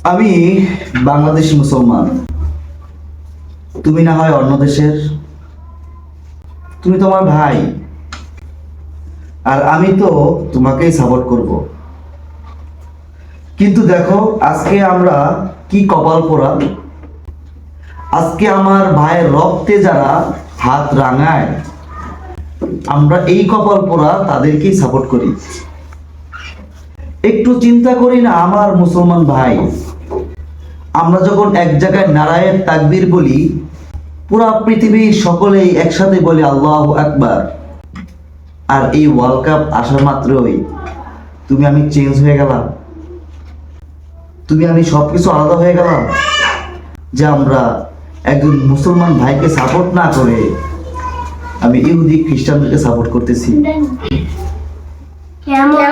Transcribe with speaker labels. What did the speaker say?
Speaker 1: আমি বাংলাদেশি মুসলমান, তুমি না হয় অন্য দেশের। তুমি তো আমার ভাই, আর আমি তো তোমাকেই সাপোর্ট করব। কিন্তু দেখো আজকে আমরা কি কপাল পোড়া, আজকে আমার ভাইয়ের রক্তে যারা হাত রাঙায়, আমরা এই কপাল পোড়া তাদেরকেই সাপোর্ট করি। একটু চিন্তা করি না আমার মুসলমান ভাই, আমরা যখন এক জায়গায় নারায়ের তাকবীর বলি, পুরা পৃথিবীর সকলেই একসাথে বলে আল্লাহু আকবার। আর এই ওয়ার্ল্ড কাপ আসা মাত্রই তুমি আমি চেঞ্জ হয়ে গেলাম, তুমি আমি সবকিছু আলাদা হয়ে গেলাম, যে আমরা একজন মুসলমান ভাইকে সাপোর্ট না করে আমি ইহুদি খ্রিস্টানদেরকে সাপোর্ট করতেছি।
Speaker 2: কেমন